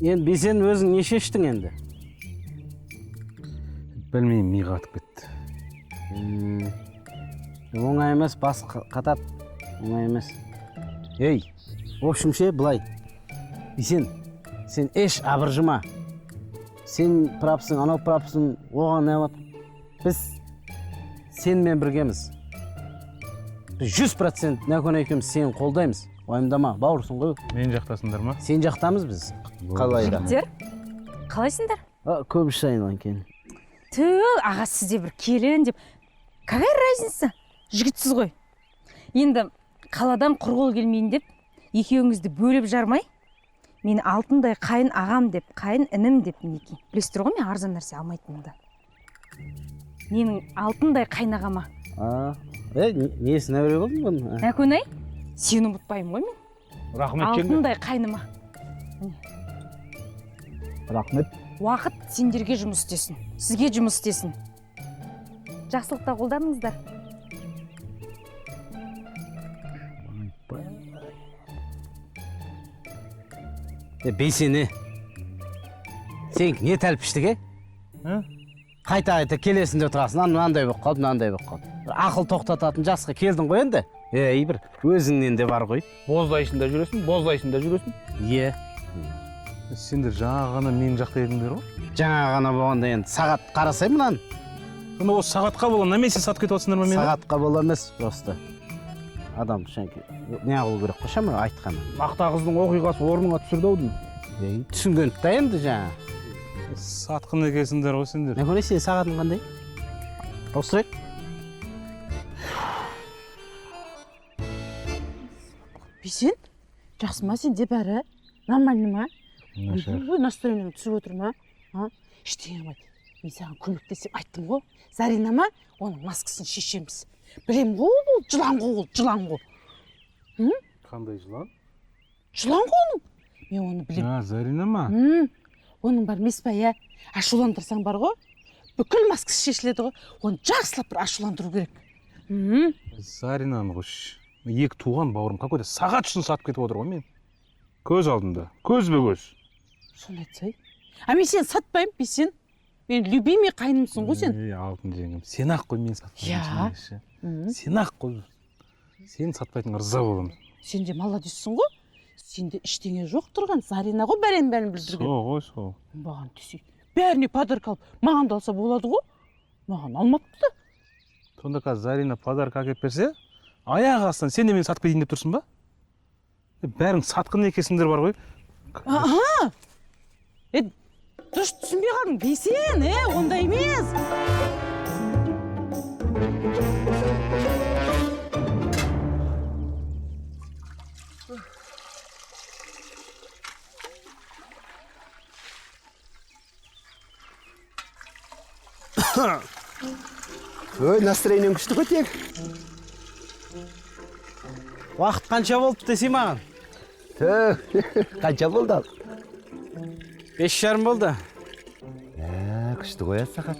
Енді Бейсен өзің не шештің енді? Білмеймін, ми қатып кетті. Оңай емес, бас қатат. Оңай емес. Ей, в общем ше, былай. Бейсен, сен еш абыржыма. Сен прапсың, анау прапсың, оған не болады? Біз сенмен біргеміз. Біз 100% Нәкөн екеуміз сені қолдаймыз. Уайымдама, бауырсың ғой. Мен жақтасыңдар ма? Сен жақтамыз біз. Қалайда? Жігіттер, қалайсыңдар? Көбіш сайынлан кен. Аға сізде бір келін деп. Какая разница? Жігітсіз ғой. Енді қаладан құрғыл келмейін деп, екеуіңізді бөліп жармай, мені алтындай қайын ағам деп, қайын інім деп неке. Білесіздер ғой, мен арзан нәрсе алмайтынымды. Менің алтындай қайын ағама. Несін әуре болдың бұны? Нәкөн ай, сені ұмытпаймын ғой мен. Рахмет жеңге. Алтындай қайныма. Рахмет. Уақыт сендерге жұмыс істесін, сізге жұмыс істесін. Жақсылықта қолданыңыздар. Бейсене, сен не тәлпіштіге? Қайта-қайта келесінде тұрасың, мынандай болып қалды, мынандай болып қалды. Ақыл тоқтататын жасқа келдің ғой енді. Бір өзіңнен де бар ғой. Боздайсында жүресің. Е. Сендер жаңа ғана мен жақта едіңдер ғой? Жаңа ғана болғанда енді сағат қарасай мұнан. Сонда осы сағатқа болған, немесе сатып кетіп отырсыңдар ма мені? Сағатқа бола емес, просто. Адам шәңке, не қылу керек қоша ма айтқаны? Мақта қыздың оқиғасы орныңа түсірді ау деймін. Түсінгенді да енді жаңа. Сатқын екенсіңдер ғой сендер. Нәкөн сен сағатың қандай? Осырек? Бейсен, жақсы ма сенде бәрі? Нормально ма? Настроением түсіп отыр ма? Ештеңе қылмайды. Мен саған көмектесіп айттым ғой. Зарина ма? Оның маскасын шешеміз. Білем ғой, ол жылан ғой. Қандай жылан? Жылан ғой оның. Мен оны білем. Зарина ма? Оның бар емес па, иә? Ашуландырсаң бар ғой. Бүкіл маскасы шешіледі ғой. Оны жақсылап бір ашуландыру керек. Заринаны қойшы. Екі туған бауырым какой-то сағат үшін сатып кетіп отыр ғой мен. Көз алдында, көзбе-көз. Соны айтсай. Мен сені сатпаймын, Бейсен. Мен любимый қайнымсың ғой сен. Алтын жеңгем, сен ақ қой мен сатпаймын. Сен ақ қой. Сен сатпайтын ырза боламын. Сен де молодецсің ғой. Сенде ештеңе жоқ тұрған. Зарина ғой бәрін білдірген. Сол ғой, сол. Маған түсей. Бәріне подарок алып, маған да алса болады ғой. Маған алмапты. Сонда қазір Зарина подарок әкеліп берсе, аяқ астынан сен де мені сатып кетейін деп тұрсың ба? Бәрің сатқын екенсіңдер бар ғой. Дұрыс түсінбей қалдың, Бейсен, ондай емес. Настроениең күшті ғой тек. Уақыт қанша болды десе маған? Қанша болды ал? 5:30 болды. Күшті қоя сағат.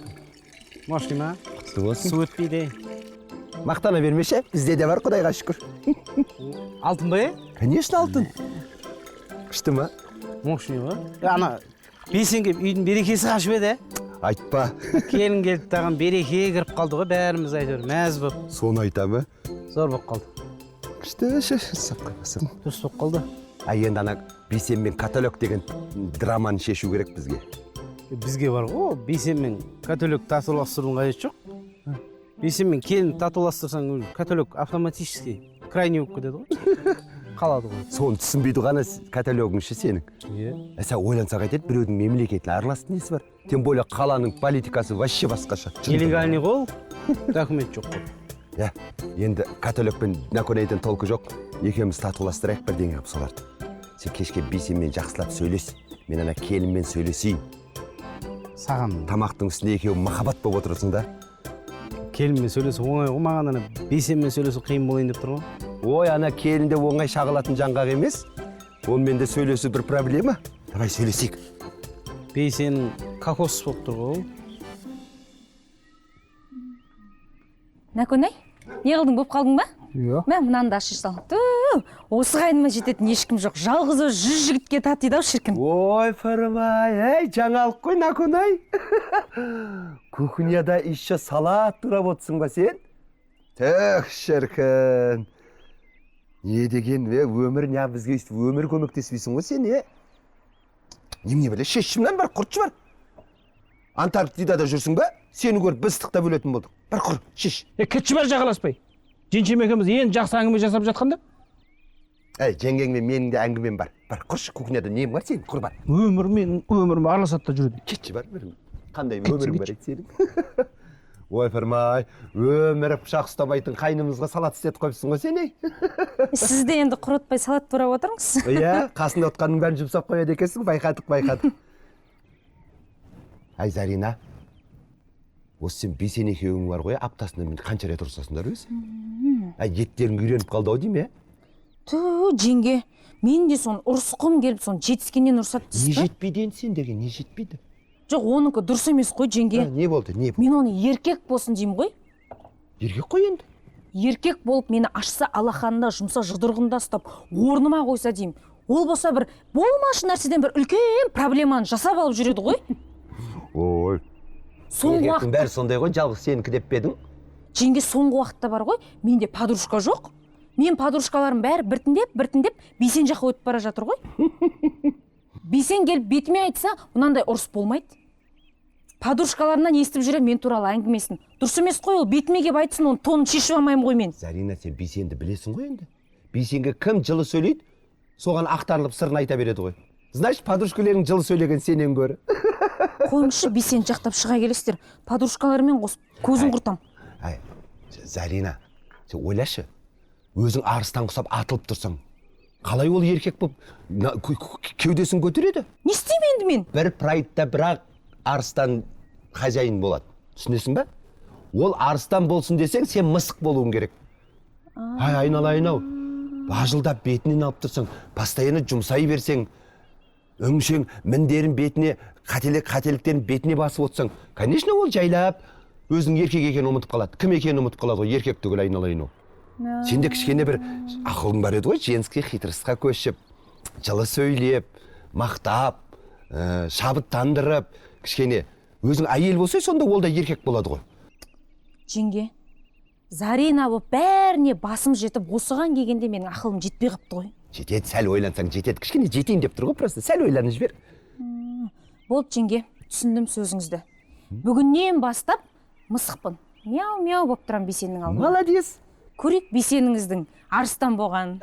Машки ма? Күшті болсын. Су өтпейді. Мақтана бермеші, бізде де бар, құдайға шүкір. Алтын ба? Конечно, алтын. Күшті ма? Машки ба? Ана Бейсенге үйдің берекесі қашып еді? Айтпа. Келін келіп таған береке кіріп қалды ғой, бәріміз айтыр. Мәз боп. Соны айта ма? Зор боп қалды. Күшті, сапқа басым. Дұрыс боп қалды. Енді ана Бейсен мен каталог деген драманы шешу керек бізге. Бізге бар ғой, Бейсен мен каталог татуластырудың қажеті жоқ. Бейсен мен келін татуластырсаң, каталог автоматически крайний болып кетеді ғой. Қалады ғой. Соны түсінбейді ғана каталогыңшы сенің. Сән ойлансақ айтады, біреудің мемлекетіне араластың несі бар? Тем более қаланың политикасы вообще басқаша. Нелегальный қол, документ жоқ қой. Енді каталогпен Нәкөнайдың толқы жоқ. Екеуміз татуластырайық бірдеңе қып соларды. Сен кешке Бейсенмен жақсылап сөйлес. Мен ана келінмен сөйлесейін. Саған Тамақтың үстінде екеуі махаббат болып отырсың да. Келінмен сөйлесу оңай ғой, маған ана Бейсенмен сөйлесу қиын болайын деп тұр ғой. Ой, ана келінде оңай шағылатын жаңғақ емес. Онымен де сөйлесу бір проблема. Давай сөйлесейік. Бейсен кокос болып тұр ғой. Наконай, не қылдың, болып қалдың ба? Иә. Мә, мынаны да ашып сал. Осы қайныма жететін ешкім жоқ. Жалғыз өзі 100 жігітке татиды ау шіркін. Ойпырмай, ей, жаңалық қой, Наконай. Кухняда еще салат турап отырсың ба сен? Түх, шіркін. Не деген, өмір не бізге өмір көмектеспейсің ғой сен, Немене біле, шешімнен бар, құртшы бар. Антарктидада жүрсің ба? Сені көріп біз ыстықтап өлетін болдық. Бір құр, шеш. Кетші бар жағаласпай. Женшем екеуміз ең жақсы әңгіме жасап жатқанда. Жеңгеңмен менің де әңгімем бар. Бір құршы, кухняда нем бар сенің, құр бар. Өмірім араласады да жүреді. Кетші бар, қандай өмірің бар сенің. Ойпырмай, өмірі пышақ ұстамайтын қайнымызға салат істетіп қойыпсың ғой сен, Сіз де енді құрытпай салат турап отырыңыз. Иә, қасында отқанның бәрін жұмсап қояды екенсің, байқадық. Ай, Зарина, осы сен бесен екеуің бар ғой, аптасында қанша рет ұрысасыңдар өзі? Еттерің үйреніп қалды ау деймін, Жеңге, мен де соны ұрысқым келіп, соны жетіскеннен ұрысады Не дейсіз ба? жетпейді енді сендерге, не жетпейді? Жоқ, оныкі дұрыс емес қой, жеңге. Не болды, Мен оны еркек болсын деймін ғой. Еркек қой енді. Еркек болып мені ашса алақанында, жұмса жұдырығында ұстап, орныма қойса деймін. Ол болса бір болмашы нәрседен бір үлкен проблеманы жасап алып жүреді ғой. Ой. Соңғы Еркектің бәрі сондай ғой, жалғыз сенікі деп пе едің? Жеңге, соңғы уақытта бар ғой, менде подружка жоқ. Мен подружкаларым бәрі біртіндеп Бейсен жаққа өтіп бара жатыр ғой. Бейсен келіп бетіме айтса, мұнандай ұрыс болмайды. Подружкаларынан естіп жүрем мен туралы әңгімесін. Дұрыс емес қой, ол бетіме келіп айтсын, оны тонын шешіп алмаймын ғой мен. Зарина, сен Бейсенді білесің ғой енді. Бейсенге кім жылы сөйлейді, соған ақтарылып сырын айта береді ғой. Значит, подружкаларың жылы сөйлеген сенен гөрі. Қойыңызшы, Бейсен жақтап шыға келесіздер. Подружкаларымен қосып көзін құртам. Зарина, сен ойлашы, өзің арыстан құсап атылып тұрсың. Қалай ол еркек болып кеудесін көтереді? Не істеймін енді мен? Бір прайдта бірақ арыстан хозяин болады. Түсінесің бе? Ол арыстан болсын десең, сен мысық болуың керек. Айналайын-ау. Бажылдап бетінен алып тұрсың, постоянно жұмсай берсең, өңшең міндерін бетіне, қателіктерін бетіне басып отырсаң, конечно, ол жайлап өзінің еркек екенін ұмытып қалады. Кім екенін ұмытып қалады ғой, еркек түгіл, айналайын-ау. Сенде кішкене бір ақылың бар еді ғой, женский хитрыстыққа көшіп, жылы сөйлеп, мақтап, шабыттандырып, кішкене өзің әйел болса, сонда ол да еркек болады ғой. Жеңге, Зарина болып бәріне басым жетіп, осыған келгенде менің ақылым жетпей қапты ғой. Жетеді, сәл ойлансаң жетеді, кішкене жетейін деп тұр ғой, просто сәл ойланып жібер. Болды, жеңге, түсіндім сөзіңізді. Бүгіннен бастап мысықпын. Мяу-мяу болып тұрам Бейсеннің алдында. Молодец. Көрек Бейсеніңіздің арыстан болған.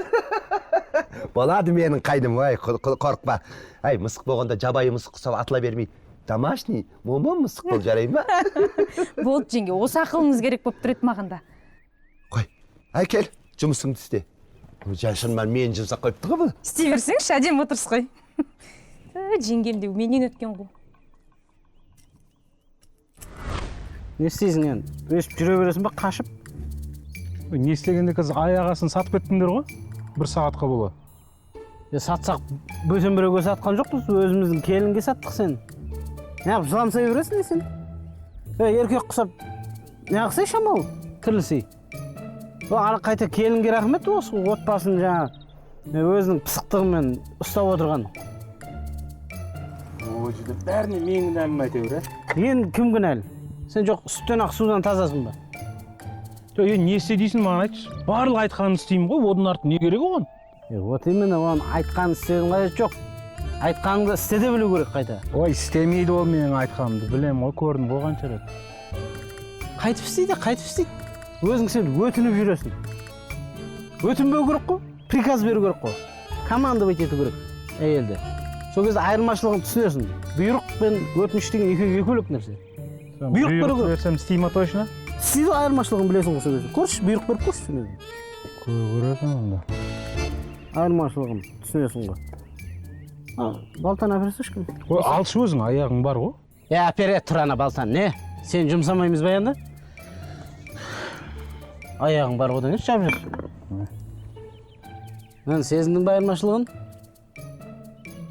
Болады менің қайным, қорықпа. Мысық болғанда жабайы мысық құсап атыла бермей, домашний, момон мысық бол, жарай ма? Болды, жеңге, осы ақылыңыз керек болып тұрет мағында. Қой, кел, жұмысыңды істе. Шынымен мен жұмсақ қойыпты ғой бұл. Істей берсеңші, әдем отырсыз ғой. Жеңгем де менен өткен ғой. Не істейсің енді? Өсіп жүре бересің ба, қашып? Не істегенде қазір аяқ астын сатып кеттіңдер ғой? 1 сағатқа бола. Сатсақ, бөтен біреуге сатқан жоқпыз, өзіміздің келінге саттық сен. Неғып жыламсай бересің не сен? Еркек құсап, неғысай шамал, тірлісей. Қайта келінге рахмет осы, отбасын өзінің пысықтығымен ұстап отырған. Ой, жүді бәріне менің кінәлім айта бер, Енді кім кінәлі? Сен жоқ сүттен ақ судан тазасың ба? Не істе дейсің маған айтшы. Барлық айтқанын істеймін ғой, одан артық не керек оған? Вот именно оны айтқанын істедің қажет жоқ. Айтқаныңды істе де білу керек қайта. Ой, істемейді ол менің айтқанымды. Білем ғой, көрдім ғой қанша рет. Қайтып істейді. Өзің сен өтініп жүресің. Өтінбеу керек қой, приказ беру керек қой. Командовать ету керек әйелді. Сол кезде айырмашылығын түсінесің. Бұйрық пен өтініш деген екі бөлек нәрсе. Бұйрық берсем істей ма точно? Істейді айырмашылығын білесің ғой сол кезде. Көрші, бұйрық беріп көрші сен өзің. Көресің онда. Айырмашылығын түсінесің ғой. Балтаны әперсі ешкім. Ой, алшы өзің, аяғың бар ғой. Әпере тұр ана балтаны, не? Сен жұмсамаймыз ба енді? Аяғың бар одан еш жап жүр. Сезіндің ба айырмашылығын?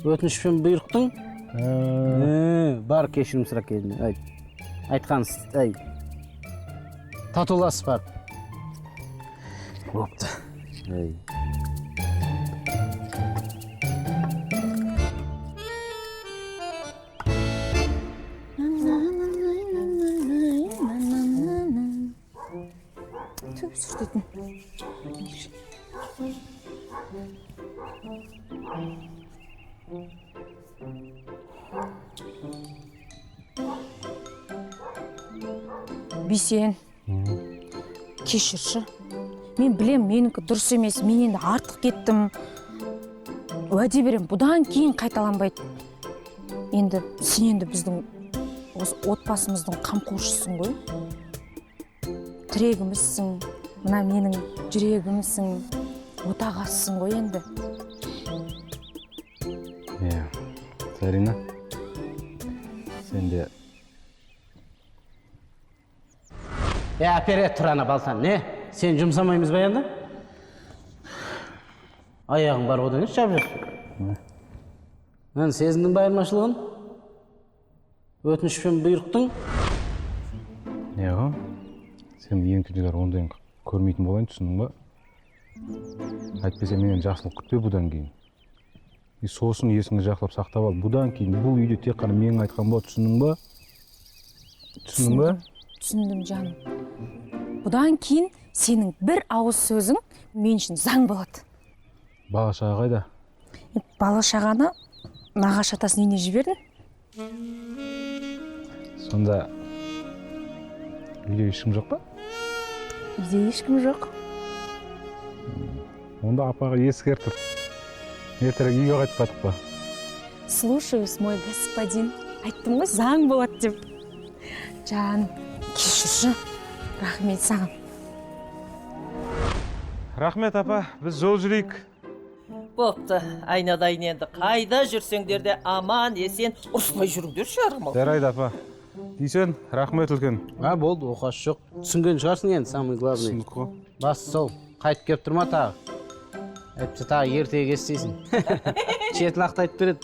Өтініш пен бұйрықтың? Бар кешірім сұрап келдің. Айтқан татуласып барып. Бопты. Ей. Сүртетін. Бейсен, кешірші. Мен білем, менікі дұрыс емес, мен енді артық кеттім. Уәде берем, бұдан кейін қайталанбайды. Енді сен енді біздің осы отбасымыздың қамқоршысың ғой. Тірегімізсің, мына менің жүрегімсің, отағасысың ғой енді. Зарина, сен де... Әпере тұрана балсан, не? Сен жұмсамаймыз ба енді? Аяғың бар одан еш жап жүр. Мен сезіндің ба айырмашылығын? Өтінішпен бұйрықтың? Неға? Сен еңкілдер ондайын көрмейтін болайын, түсінің ба? Әйтпесе менен жақсылық күтпе бұдан кейін. Сосын есіңді жақлап сақтап ал. Бұдан кейін бұл үйде тек қана менің айтқан ба, түсінің ба? Түсінің ба? Түсіндім жаным. Бұдан кейін сенің бір ауыз сөзің мен үшін заң болады. Бала шаға қайда? Бала шағаны нағашы атасының үйіне жібердің? Сонда үйде ешкім жоқ па? Үйде ешкім жоқ. Онда апаға ескертіп, ертерек үйге қайтпадық па? Слушаюсь, мой господин. Айттым ғой, заң болады деп. Жан, кешірші. Рахмет саған. Рахмет апа, біз жол жүрейік. Бопты, айнадайын енді қайда жүрсеңдер де аман, есен, ұрыспай жүріңдер шарқымал. Жарайды апа. Дейсен, рахмет үлкен. Болды, оқасы жоқ. Түсінген шығарсың енді, самый главный. Түсіндік қой. Басы сол, қайтып кеп тұрма тағы. Әйтпесе тағы ертеге кестейсің. Шетін ақтайтып береді.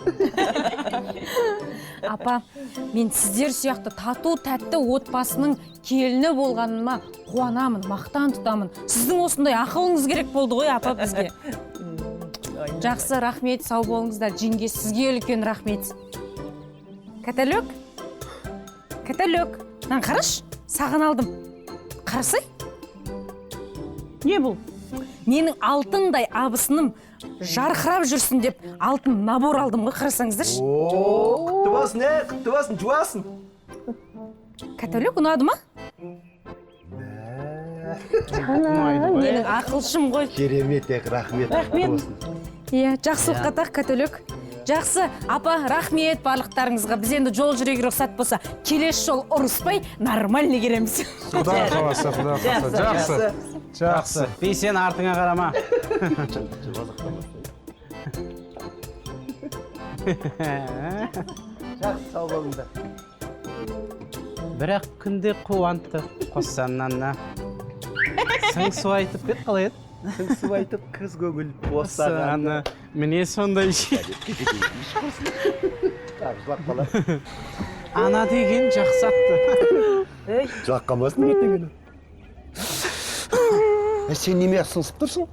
Апа, мен сіздер сияқты тату тәтті отбасының келіні болғаныма қуанамын, мақтан тұтамын. Сіздің осындай ақылыңыз керек болды ғой, апа, бізге. Жақсы, рахмет, сау болыңыздар. Жеңге, сізге үлкен рахмет. Каталек? Каталек. Нан қараш, саған алдым. Қарасай? Не бұл? Менің алтындай абысыным жарқырап жүрсін деп алтын набор алдым ғой, қарасаңыздаршы. Құтты болсын, құтты болсын, жуасың. Каталек ұнады ма? Менің ақылшым ғой. Керемет, рахмет. Рахмет. Иә, жақсылыққа тақ, Каталек. Жақсы, апа, рахмет барлықтарыңызға. Біз енді жол жүрегі рұқсат болса, келесі жол ұрыспай, нормальный кереміз. Құда қаласа, құда қаласа. Жақсы. Бейсен артыңа қарама. Жақсы, сау болыңдар. Бірақ күнде қуантты қоссаннанна. Сың су айтып бет қалай еді? Сың су айтып қыз көңіл Қоссанна. Міне сондай ше. Ана деген жақсатты. Жаққамасын ертеңені. Сен неме сыңсып тұрсың?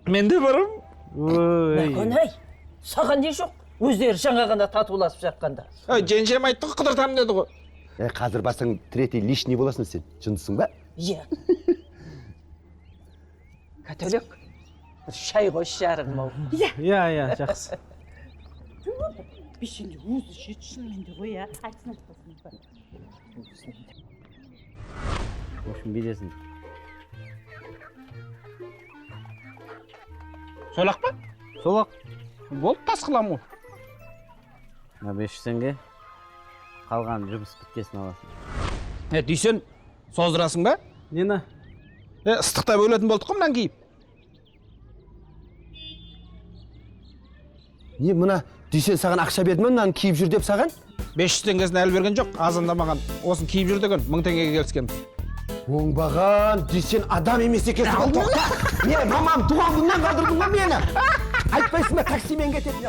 Мен де барам. Нақонай, саған не жоқ? Өздері жаңа ғана татуласып жатқанда. Женжем айтты ғой, қыдыртам деді ғой. Қазір басың третий лишний боласың сен, жындысың ба? Иә. Каталек, бір шай қойшы жарығым ау. Иә, жақсы. Бейсенде өзі жетшін менде ғой, я. Айтсын В общем, бедесін. Солақ па? Солақ. Болды, тас қылам ғой. 500 теңге. Қалған жұмыс біткесін аласың. Дүйсен, создырасың ба? Нені? Ыстықта өлетін болдық қой мұнан кейіп. Не, мына Дүйсен саған ақша берді ме, мынаны киіп жүр деп саған? 500 теңгесін әлі берген жоқ, азында маған осын киіп жүр деген 1000 теңгеге келіскен. Оңбаған, Дүйсен адам емес екенсің. Ал тоқта. Не, мамам туған күннен қалдырдың ба мені? Айтпайсың ба, таксимен кететін.